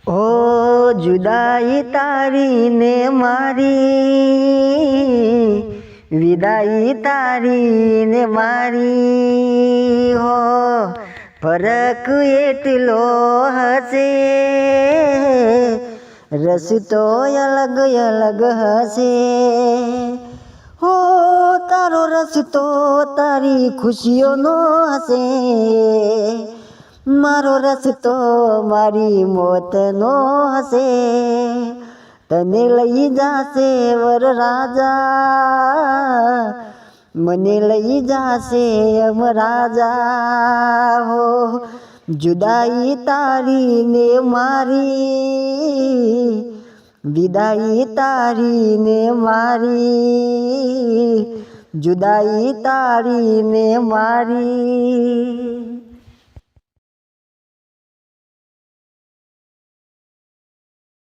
ઓ જુદાઈ તારી ને મારી, વિદાઈ તારી ને મારી, હો ફરક એટલો હશે, રસ્તો અલગ અલગ હશે, હો તારો રસ્તો તારી ખુશીઓનો હશે, મારો રસ્તો મારી મોતનો હશે, તને લઈ જાશે વરરાજા, મને લઈ જાશે યમરાજા, હો જુદાઈ તારી ને મારી, વિદાઈ તારી ને મારી, જુદાઈ તારી ને મારી.